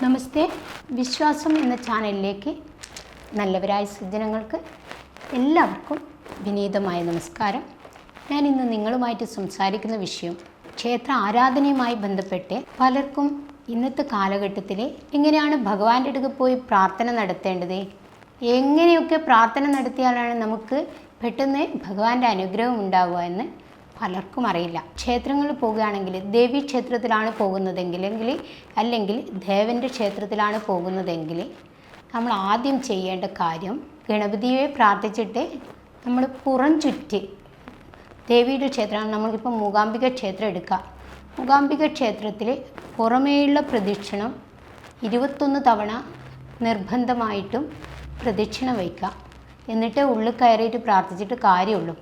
നമസ്തേ. വിശ്വാസം എന്ന ചാനലിലേക്ക് നല്ലവരായ സജ്ജനങ്ങൾക്ക് എല്ലാവർക്കും വിനീതമായ നമസ്കാരം. ഞാൻ ഇന്ന് നിങ്ങളുമായിട്ട് സംസാരിക്കുന്ന വിഷയം ക്ഷേത്ര ആരാധനയുമായി ബന്ധപ്പെട്ട് പലർക്കും ഇന്നത്തെ കാലഘട്ടത്തിൽ എങ്ങനെയാണ് ഭഗവാന്റെ അടുത്ത് പോയി പ്രാർത്ഥന നടത്തേണ്ടത്, എങ്ങനെയൊക്കെ പ്രാർത്ഥന നടത്തിയാലാണ് നമുക്ക് പെട്ടെന്ന് ഭഗവാന്റെ അനുഗ്രഹം ഉണ്ടാവുക എന്ന് പലർക്കും അറിയില്ല. ക്ഷേത്രങ്ങളിൽ പോകുകയാണെങ്കിൽ ദേവീ ക്ഷേത്രത്തിലാണ് പോകുന്നതെങ്കിൽ അല്ലെങ്കിൽ ദേവൻ്റെ ക്ഷേത്രത്തിലാണ് പോകുന്നതെങ്കിൽ നമ്മൾ ആദ്യം ചെയ്യേണ്ട കാര്യം ഗണപതിയെ പ്രാർത്ഥിച്ചിട്ട് നമ്മൾ പുറം ചുറ്റി ദേവിയുടെ ക്ഷേത്രമാണ്. നമ്മൾക്കിപ്പോൾ മൂകാംബിക ക്ഷേത്രം എടുക്കാം. മൂകാംബിക ക്ഷേത്രത്തിൽ പുറമേയുള്ള പ്രദക്ഷിണം 21 തവണ നിർബന്ധമായിട്ടും പ്രദക്ഷിണം വയ്ക്കുക. എന്നിട്ട് ഉള്ളിൽ കയറിയിട്ട് പ്രാർത്ഥിച്ചിട്ട് കാര്യമുള്ളൂ.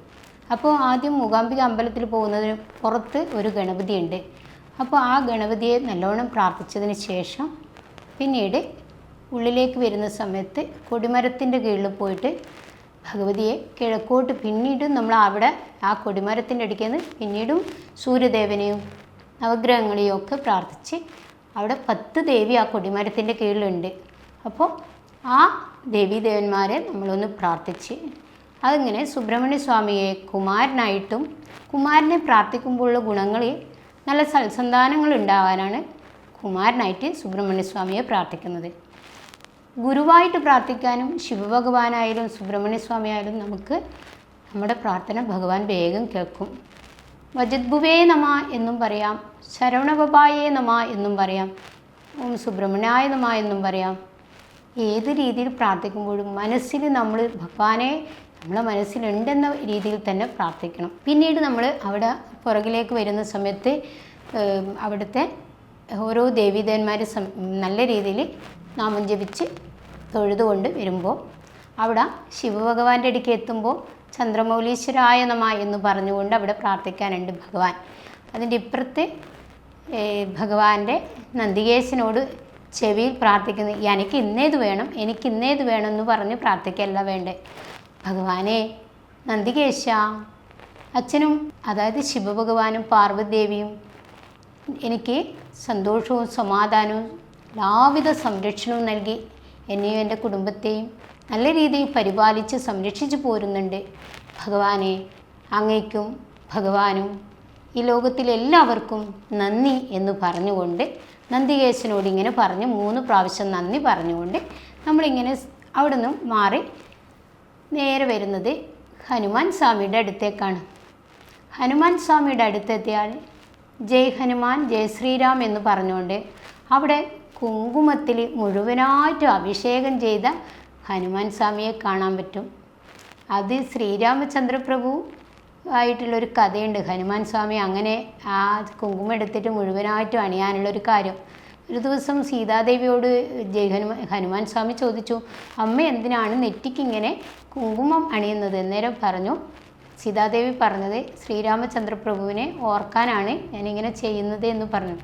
അപ്പോൾ ആദ്യം മൂകാംബിക അമ്പലത്തിൽ പോകുന്നതിന് പുറത്ത് ഒരു ഗണപതി ഉണ്ട്. അപ്പോൾ ആ ഗണപതിയെ നല്ലോണം പ്രാർത്ഥിച്ചതിന് ശേഷം പിന്നീട് ഉള്ളിലേക്ക് വരുന്ന സമയത്ത് കൊടിമരത്തിൻ്റെ കീഴിൽ പോയിട്ട് ഭഗവതിയെ കിഴക്കോട്ട് പിന്നീട് നമ്മൾ അവിടെ ആ കൊടിമരത്തിൻ്റെ അടുക്കൽ നിന്ന് പിന്നീടും സൂര്യദേവനെയും നവഗ്രഹങ്ങളെയും ഒക്കെ പ്രാർത്ഥിച്ച് അവിടെ 10 ദേവി ആ കൊടിമരത്തിൻ്റെ കീഴിലുണ്ട്. അപ്പോൾ ആ ദേവീദേവന്മാരെ നമ്മളൊന്ന് പ്രാർത്ഥിച്ച് അതിങ്ങനെ സുബ്രഹ്മണ്യ സ്വാമിയെ കുമാരനായിട്ടും കുമാരനെ പ്രാർത്ഥിക്കുമ്പോഴുള്ള ഗുണങ്ങൾ നല്ല സൽസന്താനങ്ങൾ ഉണ്ടാകാനാണ് കുമാരനായിട്ട് സുബ്രഹ്മണ്യ സ്വാമിയെ പ്രാർത്ഥിക്കുന്നത്. ഗുരുവായിട്ട് പ്രാർത്ഥിക്കാനും ശിവഭഗവാനായാലും സുബ്രഹ്മണ്യ സ്വാമി ആയാലും നമുക്ക് നമ്മുടെ പ്രാർത്ഥന ഭഗവാൻ വേഗം കേൾക്കും. വജദ്ഭുവേ നമ എന്നും പറയാം, ശരവണബായേ നമ എന്നും പറയാം, ഓം സുബ്രഹ്മണ്യായ നമ എന്നും പറയാം. ഏത് രീതിയിൽ പ്രാർത്ഥിക്കുമ്പോഴും മനസ്സിൽ നമ്മൾ ഭഗവാനെ നമ്മളെ മനസ്സിലുണ്ടെന്ന രീതിയിൽ തന്നെ പ്രാർത്ഥിക്കണം. പിന്നീട് നമ്മൾ അവിടെ പുറകിലേക്ക് വരുന്ന സമയത്ത് അവിടുത്തെ ഓരോ ദേവീദേവന്മാർ നല്ല രീതിയിൽ നാമം ജപിച്ച് തൊഴുതുകൊണ്ട് വരുമ്പോൾ അവിടെ ശിവഭഗവാന്റെ അടുക്ക് എത്തുമ്പോൾ ചന്ദ്രമൗലീശ്വരായ നമ എന്ന് പറഞ്ഞുകൊണ്ട് അവിടെ പ്രാർത്ഥിക്കാനുണ്ട് ഭഗവാൻ. അതിൻ്റെ ഇപ്പുറത്ത് ഭഗവാന്റെ നന്ദികേശനോട് ചെവിയിൽ പ്രാർത്ഥിക്കുന്നത് എനിക്ക് ഇന്നേത് വേണം എന്ന് പറഞ്ഞ് പ്രാർത്ഥിക്കല്ല വേണ്ടേ. ഭഗവാനെ നന്ദികേശ, അച്ഛനും അതായത് ശിവഭഗവാനും പാർവതിദേവിയും എനിക്ക് സന്തോഷവും സമാധാനവും എല്ലാവിധ സംരക്ഷണവും നൽകി എന്നെയും എൻ്റെ കുടുംബത്തെയും നല്ല രീതിയിൽ പരിപാലിച്ച് സംരക്ഷിച്ചു പോരുന്നുണ്ട്. ഭഗവാനെ അങ്ങയ്ക്കും ഭഗവാനും ഈ ലോകത്തിലെല്ലാവർക്കും നന്ദി എന്ന് പറഞ്ഞുകൊണ്ട് നന്ദികേശനോട് ഇങ്ങനെ പറഞ്ഞ് 3 പ്രാവശ്യം നന്ദി പറഞ്ഞുകൊണ്ട് നമ്മളിങ്ങനെ അവിടെ നിന്ന് മാറി നേരെ വരുന്നത് ഹനുമാൻ സ്വാമിയുടെ അടുത്തേക്കാണ്. ഹനുമാൻ സ്വാമിയുടെ അടുത്തെത്തിയാൽ ജയ് ഹനുമാൻ ജയ് ശ്രീരാം എന്ന് പറഞ്ഞുകൊണ്ട് അവിടെ കുങ്കുമത്തിൽ മുഴുവനായിട്ട് അഭിഷേകം ചെയ്ത ഹനുമാൻ സ്വാമിയെ കാണാൻ പറ്റും. അത് ശ്രീരാമചന്ദ്രപ്രഭു ആയിട്ടുള്ളൊരു കഥയുണ്ട്. ഹനുമാൻ സ്വാമി അങ്ങനെ ആ കുങ്കുമം എടുത്തിട്ട് മുഴുവനായിട്ടും അണിയാനുള്ളൊരു കാര്യം. ഒരു ദിവസം സീതാദേവിയോട് ഹനുമാൻ സ്വാമി ചോദിച്ചു, അമ്മ എന്തിനാണ് നെറ്റിക്കിങ്ങനെ കുങ്കുമം അണിയുന്നത്? അന്നേരം പറഞ്ഞു, സീതാദേവി പറഞ്ഞത് ശ്രീരാമചന്ദ്രപ്രഭുവിനെ ഓർക്കാനാണ് ഞാനിങ്ങനെ ചെയ്യുന്നത് എന്ന് പറഞ്ഞു.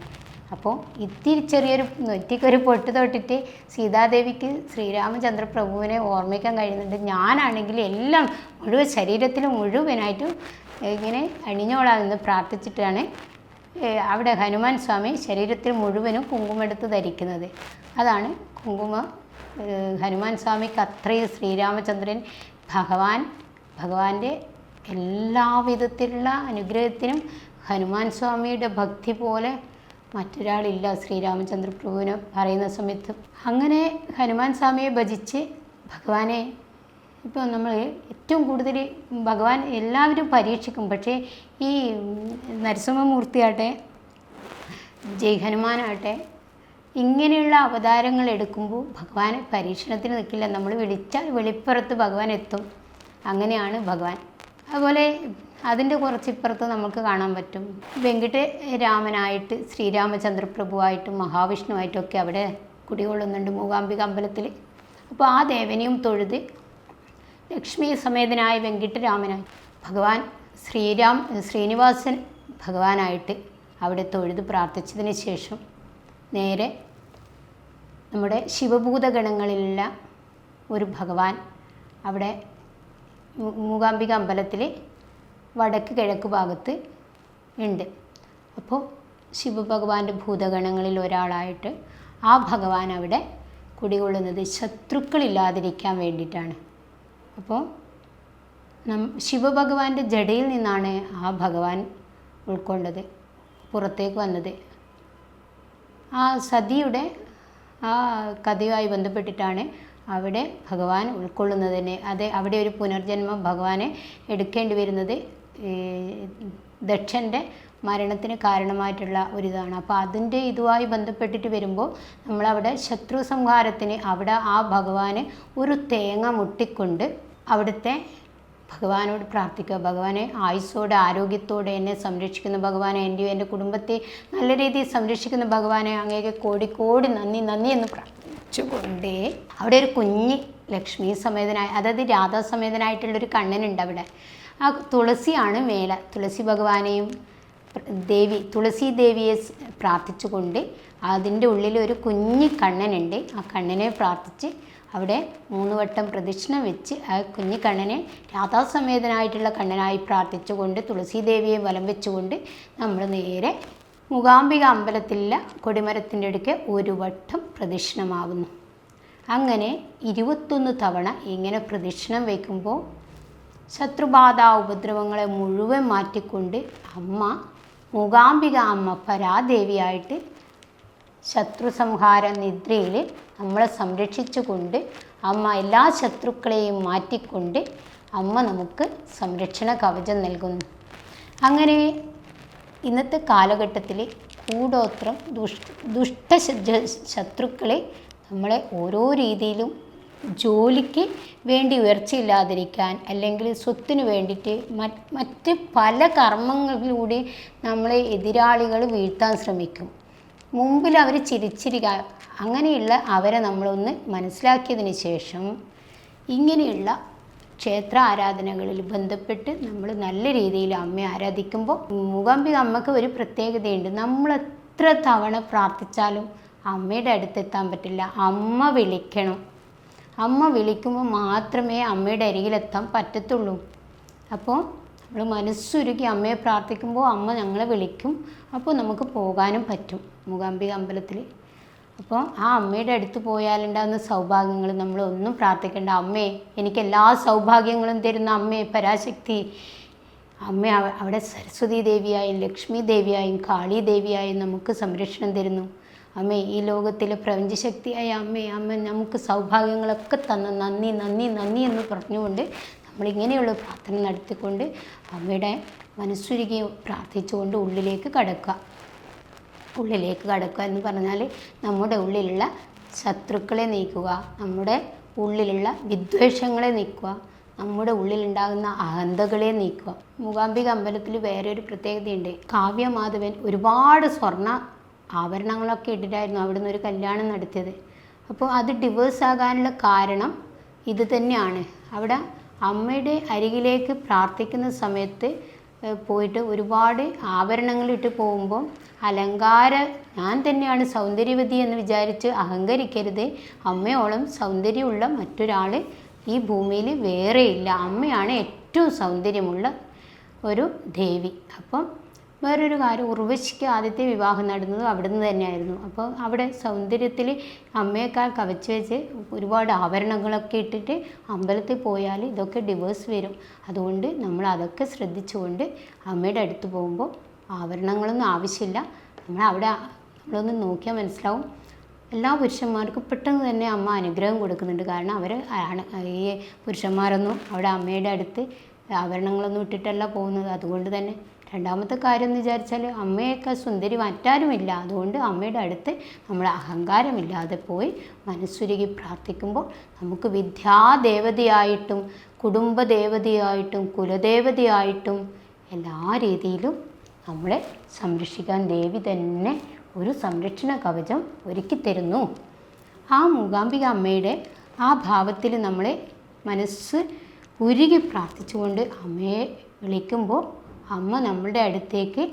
അപ്പോൾ ഇത്തിരി ചെറിയൊരു നെറ്റിക്കൊരു പൊട്ട് തൊട്ടിട്ട് സീതാദേവിക്ക് ശ്രീരാമചന്ദ്രപ്രഭുവിനെ ഓർമ്മിക്കാൻ കഴിയുന്നുണ്ട്. ഞാനാണെങ്കിൽ എല്ലാം മുഴുവൻ ശരീരത്തിൽ മുഴുവനായിട്ടും ഇങ്ങനെ അണിഞ്ഞോളാമെന്ന് പ്രാർത്ഥിച്ചിട്ടാണ് അവിടെ ഹനുമാൻ സ്വാമി ശരീരത്തിൽ മുഴുവനും കുങ്കുമെടുത്ത് ധരിക്കുന്നത്. അതാണ് കുങ്കുമം. ഹനുമാൻ സ്വാമിക്ക് അത്രയും ശ്രീരാമചന്ദ്രൻ ഭഗവാന്റെ എല്ലാവിധത്തിലുള്ള അനുഗ്രഹത്തിനും ഹനുമാൻ സ്വാമിയുടെ ഭക്തി പോലെ മറ്റൊരാളില്ല ശ്രീരാമചന്ദ്രപ്രഭുവിനെ പറയുന്ന സമയത്ത്. അങ്ങനെ ഹനുമാൻ സ്വാമിയെ ഭജിച്ച് ഭഗവാനെ ഇപ്പോൾ നമ്മൾ ഏറ്റവും കൂടുതൽ ഭഗവാൻ എല്ലാവരും പരീക്ഷിക്കും. പക്ഷേ ഈ നരസിംഹമൂർത്തിയാട്ടെ ജയ് ഹനുമാനാട്ടെ ഇങ്ങനെയുള്ള അവതാരങ്ങൾ എടുക്കുമ്പോൾ ഭഗവാൻ പരീക്ഷണത്തിന് നിൽക്കില്ല. നമ്മൾ വിളിച്ചാൽ വെളിപ്പുറത്ത് ഭഗവാൻ എത്തും. അങ്ങനെയാണ് ഭഗവാൻ. അതുപോലെ അതിൻ്റെ കുറച്ചിപ്പുറത്ത് നമുക്ക് കാണാൻ പറ്റും വെങ്കിട്ടരാമനായിട്ട് ശ്രീരാമചന്ദ്രപ്രഭുവായിട്ടും മഹാവിഷ്ണുവായിട്ടുമൊക്കെ അവിടെ കുടികൊള്ളുന്നുണ്ട് മൂകാംബിക അമ്പലത്തിൽ. അപ്പോൾ ആ ദേവനെയും തൊഴുത് ലക്ഷ്മി സമേതനായ വെങ്കിട്ടരാമനായി ഭഗവാൻ ശ്രീനിവാസൻ ഭഗവാനായിട്ട് അവിടെ തൊഴുത് പ്രാർത്ഥിച്ചതിന് ശേഷം നേരെ നമ്മുടെ ശിവഭൂതഗണങ്ങളിലുള്ള ഒരു ഭഗവാൻ അവിടെ മൂകാംബിക അമ്പലത്തിൽ വടക്ക് കിഴക്ക് ഭാഗത്ത് ഉണ്ട്. അപ്പോൾ ശിവഭഗവാന്റെ ഭൂതഗണങ്ങളിൽ ഒരാളായിട്ട് ആ ഭഗവാൻ അവിടെ കുടികൊള്ളുന്നത് ശത്രുക്കളില്ലാതിരിക്കാൻ വേണ്ടിയിട്ടാണ്. അപ്പോൾ ശിവഭഗവാന്റെ ജടയിൽ നിന്നാണ് ആ ഭഗവാൻ ഉൾക്കൊണ്ടത്, പുറത്തേക്ക് വന്നത്. ആ സതിയുടെ ആ കഥയുമായി ബന്ധപ്പെട്ടിട്ടാണ് അവിടെ ഭഗവാൻ ഉൾക്കൊള്ളുന്നതിന്. അവിടെ ഒരു പുനർജന്മം ഭഗവാനെ എടുക്കേണ്ടി വരുന്നത് ദക്ഷൻ്റെ മരണത്തിന് കാരണമായിട്ടുള്ള ഒരിതാണ്. അപ്പോൾ അതിൻ്റെ ഇതുമായി ബന്ധപ്പെട്ടിട്ട് വരുമ്പോൾ നമ്മളവിടെ ശത്രു സംഹാരത്തിന് അവിടെ ആ ഭഗവാന് ഒരു തേങ്ങ മുട്ടിക്കൊണ്ട് അവിടുത്തെ ഭഗവാനോട് പ്രാർത്ഥിക്കുക. ഭഗവാനെ ആയുസ്സോടെ ആരോഗ്യത്തോടെ എന്നെ സംരക്ഷിക്കുന്ന ഭഗവാനെ, എൻ്റെ കുടുംബത്തെ നല്ല രീതിയിൽ സംരക്ഷിക്കുന്ന ഭഗവാനെ, അങ്ങേക്ക് കോടി നന്ദി എന്ന് പ്രാർത്ഥിച്ചുകൊണ്ട് അവിടെ ഒരു കുഞ്ഞ് ലക്ഷ്മി സമേതനായ, അതായത് രാധാസമേതനായിട്ടുള്ളൊരു കണ്ണനുണ്ട് അവിടെ. ആ തുളസിയാണ് മേലെ. തുളസി ഭഗവാനെയും തുളസി ദേവിയെ പ്രാർത്ഥിച്ചുകൊണ്ട് അതിൻ്റെ ഉള്ളിൽ ഒരു കുഞ്ഞ് കണ്ണനുണ്ട്. ആ കണ്ണനെ പ്രാർത്ഥിച്ച് അവിടെ 3 വട്ടം പ്രദക്ഷിണം വെച്ച് ആ കുഞ്ഞു കണ്ണനെ രാധാസമേതനായിട്ടുള്ള കണ്ണനായി പ്രാർത്ഥിച്ചുകൊണ്ട് തുളസി ദേവിയെ വലം വെച്ചുകൊണ്ട് നമ്മൾ നേരെ മൂകാംബിക അമ്പലത്തിലുള്ള കൊടിമരത്തിൻ്റെ അടുക്ക് 1 വട്ടം പ്രദക്ഷിണമാവുന്നു. അങ്ങനെ 21 തവണ ഇങ്ങനെ പ്രദക്ഷിണം വയ്ക്കുമ്പോൾ ശത്രുബാധ ഉപദ്രവങ്ങളെ മുഴുവൻ മാറ്റിക്കൊണ്ട് മൂകാംബിക അമ്മ പരാദേവിയായിട്ട് ശത്രു സംഹാര നിദ്രയിൽ നമ്മളെ സംരക്ഷിച്ചുകൊണ്ട് അമ്മ എല്ലാ ശത്രുക്കളെയും മാറ്റിക്കൊണ്ട് അമ്മ നമുക്ക് സംരക്ഷണ കവചം നൽകുന്നു. അങ്ങനെ ഇന്നത്തെ കാലഘട്ടത്തിൽ കൂടോത്രം ദുഷ്ട ശത്രുക്കളെ നമ്മളെ ഓരോ രീതിയിലും ജോലിക്ക് വേണ്ടി ഉയർച്ചയില്ലാതിരിക്കാൻ, അല്ലെങ്കിൽ സ്വത്തിന് വേണ്ടിയിട്ട് മറ്റ് പല കർമ്മങ്ങളിലൂടെ നമ്മളെ എതിരാളികൾ വീഴ്ത്താൻ ശ്രമിക്കും. മുമ്പിൽ അവർ ചിരിച്ചിരിക്കുക. അങ്ങനെയുള്ള അവരെ നമ്മളൊന്ന് മനസ്സിലാക്കിയതിന് ശേഷം ഇങ്ങനെയുള്ള ക്ഷേത്ര ആരാധനകളിൽ ബന്ധപ്പെട്ട് നമ്മൾ നല്ല രീതിയിൽ അമ്മയെ ആരാധിക്കുമ്പോൾ മൂകാംബിക അമ്മയ്ക്ക് ഒരു പ്രത്യേകതയുണ്ട്. നമ്മൾ എത്ര തവണ പ്രാർത്ഥിച്ചാലും അമ്മയുടെ അടുത്തെത്താൻ പറ്റില്ല. അമ്മ വിളിക്കണം. അമ്മ വിളിക്കുമ്പോൾ മാത്രമേ അമ്മയുടെ അരികിലെത്താൻ പറ്റത്തുള്ളൂ. അപ്പോൾ നമ്മൾ മനസ്സുരുക്കി അമ്മയെ പ്രാർത്ഥിക്കുമ്പോൾ അമ്മ ഞങ്ങളെ വിളിക്കും. അപ്പോൾ നമുക്ക് പോകാനും പറ്റും മൂകാംബിക അമ്പലത്തിൽ. അപ്പോൾ ആ അമ്മയുടെ അടുത്ത് പോയാലുണ്ടാകുന്ന സൗഭാഗ്യങ്ങൾ നമ്മൾ ഒന്നും പ്രാർത്ഥിക്കേണ്ട. അമ്മേ, എനിക്ക് എല്ലാ സൗഭാഗ്യങ്ങളും തരുന്ന അമ്മേ പരാശക്തി, അമ്മ അവിടെ സരസ്വതി ദേവിയായും ലക്ഷ്മി ദേവിയായും കാളി ദേവിയായും നമുക്ക് സംരക്ഷണം തരുന്നു. അമ്മേ, ഈ ലോകത്തിലെ പ്രപഞ്ചശക്തിയായ അമ്മ നമുക്ക് സൗഭാഗ്യങ്ങളൊക്കെ തന്ന നന്ദി എന്ന് പറഞ്ഞുകൊണ്ട് നമ്മളിങ്ങനെയുള്ള പ്രാർത്ഥന നടത്തിക്കൊണ്ട് അമ്മയുടെ മനസ്സുരുകി പ്രാർത്ഥിച്ചുകൊണ്ട് ഉള്ളിലേക്ക് കടക്കുക എന്ന് പറഞ്ഞാൽ നമ്മുടെ ഉള്ളിലുള്ള ശത്രുക്കളെ നീക്കുക, നമ്മുടെ ഉള്ളിലുള്ള വിദ്വേഷങ്ങളെ നീക്കുക, നമ്മുടെ ഉള്ളിലുണ്ടാകുന്ന അഹന്തകളെ നീക്കുക. മൂകാംബിക അമ്പലത്തിൽ വേറെ ഒരു പ്രത്യേകതയുണ്ട്. കാവ്യമാധവൻ ഒരുപാട് സ്വർണ്ണ ആഭരണങ്ങളൊക്കെ ഇട്ടിട്ടായിരുന്നു അവിടുന്ന് ഒരു കല്യാണം നടത്തിയത്. അപ്പോൾ അത് ഡിവേഴ്സ് ആകാനുള്ള കാരണം ഇത് തന്നെയാണ്. അവിടെ അമ്മയുടെ അരികിലേക്ക് പ്രാർത്ഥിക്കുന്ന സമയത്ത് പോയിട്ട് ഒരുപാട് ആഭരണങ്ങളിട്ട് പോകുമ്പോൾ ഞാൻ തന്നെയാണ് സൗന്ദര്യവതി എന്ന് വിചാരിച്ച് അഹങ്കരിക്കരുത്. അമ്മയോളം സൗന്ദര്യമുള്ള മറ്റൊരാൾ ഈ ഭൂമിയിൽ വേറെയില്ല. അമ്മയാണ് ഏറ്റവും സൗന്ദര്യമുള്ള ഒരു ദേവി. അപ്പം വേറൊരു കാര്യം, ഉർവശിക്ക് ആദ്യത്തെ വിവാഹം നടന്നത് അവിടെ നിന്ന് തന്നെയായിരുന്നു. അപ്പോൾ അവിടെ സൗന്ദര്യത്തിൽ അമ്മയേക്കാൾ കവച്ച് വെച്ച് ഒരുപാട് ആഭരണങ്ങളൊക്കെ ഇട്ടിട്ട് അമ്പലത്തിൽ പോയാൽ ഇതൊക്കെ ഡിവേഴ്സ് വരും. അതുകൊണ്ട് നമ്മൾ അതൊക്കെ ശ്രദ്ധിച്ചുകൊണ്ട് അമ്മയുടെ അടുത്ത് പോകുമ്പോൾ ആഭരണങ്ങളൊന്നും ആവശ്യമില്ല. നമ്മളൊന്ന് നോക്കിയാൽ മനസ്സിലാവും. എല്ലാ പുരുഷന്മാർക്കും പെട്ടെന്ന് തന്നെ അമ്മ അനുഗ്രഹം കൊടുക്കുന്നുണ്ട്. കാരണം ഈ പുരുഷന്മാരൊന്നും അവിടെ അമ്മയുടെ അടുത്ത് ആഭരണങ്ങളൊന്നും ഇട്ടിട്ടല്ല പോകുന്നത്. അതുകൊണ്ട് തന്നെ രണ്ടാമത്തെ കാര്യം എന്ന് വിചാരിച്ചാൽ അമ്മയേക്കാൾ സുന്ദരി മറ്റാരുമില്ല. അതുകൊണ്ട് അമ്മയുടെ അടുത്ത് നമ്മൾ അഹങ്കാരമില്ലാതെ പോയി മനസ്സുരുകി പ്രാർത്ഥിക്കുമ്പോൾ നമുക്ക് വിദ്യാദേവതയായിട്ടും കുടുംബദേവതയായിട്ടും കുലദേവതയായിട്ടും എല്ലാ രീതിയിലും നമ്മളെ സംരക്ഷിക്കാൻ ദേവി തന്നെ ഒരു സംരക്ഷണ കവചം ഒരുക്കി തരുന്നു. ആ മൂകാംബിക അമ്മയുടെ ആ ഭാവത്തിൽ നമ്മളെ മനസ്സ് ഉരുകി പ്രാർത്ഥിച്ചുകൊണ്ട് അമ്മയെ വിളിക്കുമ്പോൾ അമ്മ നമ്മളുടെ അടുത്തേക്ക്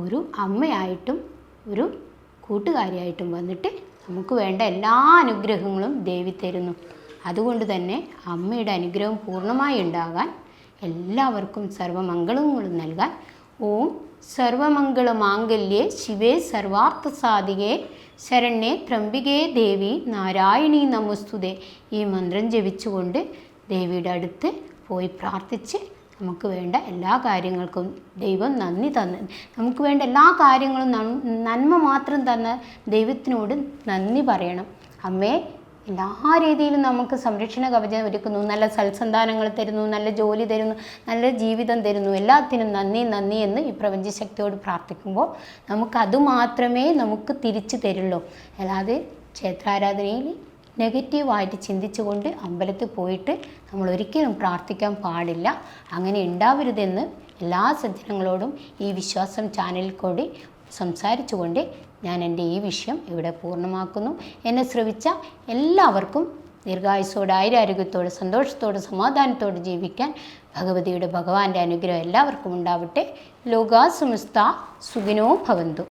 ഒരു അമ്മയായിട്ടും ഒരു കൂട്ടുകാരിയായിട്ടും വന്നിട്ട് നമുക്ക് വേണ്ട എല്ലാ അനുഗ്രഹങ്ങളും ദേവി തരുന്നു. അതുകൊണ്ട് തന്നെ അമ്മയുടെ അനുഗ്രഹം പൂർണ്ണമായി ഉണ്ടാകാൻ എല്ലാവർക്കും സർവമംഗളങ്ങളും നൽകാൻ ഓം സർവമംഗളമാംഗല്യേ ശിവേ സർവാർത്ഥസാധികേ ശരണ്യേ ത്രംബികേ ദേവി നാരായണീ നമസ്തുതേ. ഈ മന്ത്രം ജപിച്ചുകൊണ്ട് ദേവിയുടെ അടുത്ത് പോയി പ്രാർത്ഥിച്ച് നമുക്ക് വേണ്ട എല്ലാ കാര്യങ്ങൾക്കും ദൈവം നന്ദി തന്ന്, നമുക്ക് വേണ്ട എല്ലാ കാര്യങ്ങളും നന്മ മാത്രം തന്ന ദൈവത്തിനോട് നന്ദി പറയണം. അമ്മേ, എല്ലാ രീതിയിലും നമുക്ക് സംരക്ഷണ കവചം ഒരുക്കുന്നു, നല്ല സൽസന്താനങ്ങൾ തരുന്നു, നല്ല ജോലി തരുന്നു, നല്ല ജീവിതം തരുന്നു, എല്ലാത്തിനും നന്ദി നന്ദി എന്ന് ഈ പ്രപഞ്ചശക്തിയോട് പ്രാർത്ഥിക്കുമ്പോൾ നമുക്കത് മാത്രമേ നമുക്ക് തിരിച്ചു തരുള്ളൂ. അല്ലാതെ ക്ഷേത്രാരാധനയിൽ നെഗറ്റീവായിട്ട് ചിന്തിച്ചുകൊണ്ട് അമ്പലത്തിൽ പോയിട്ട് നമ്മൾ ഒരിക്കലും പ്രാർത്ഥിക്കാൻ പാടില്ല. അങ്ങനെ ഉണ്ടാവരുതെന്ന് എല്ലാ സജ്ജനങ്ങളോടും ഈ വിശ്വാസം ചാനലിൽ കൂടി സംസാരിച്ചുകൊണ്ട് ഞാൻ എൻ്റെ ഈ വിഷയം ഇവിടെ പൂർണ്ണമാക്കുന്നു. എന്നെ ശ്രവിച്ച എല്ലാവർക്കും ദീർഘായുസ്സോടെ ആരോഗ്യത്തോടെ സന്തോഷത്തോടെ സമാധാനത്തോടെ ജീവിക്കാൻ ഭഗവതിയുടെ ഭഗവാന്റെ അനുഗ്രഹം എല്ലാവർക്കും ഉണ്ടാവട്ടെ. ലോകാ സമസ്ത സുഖിനോ ഭവന്തു.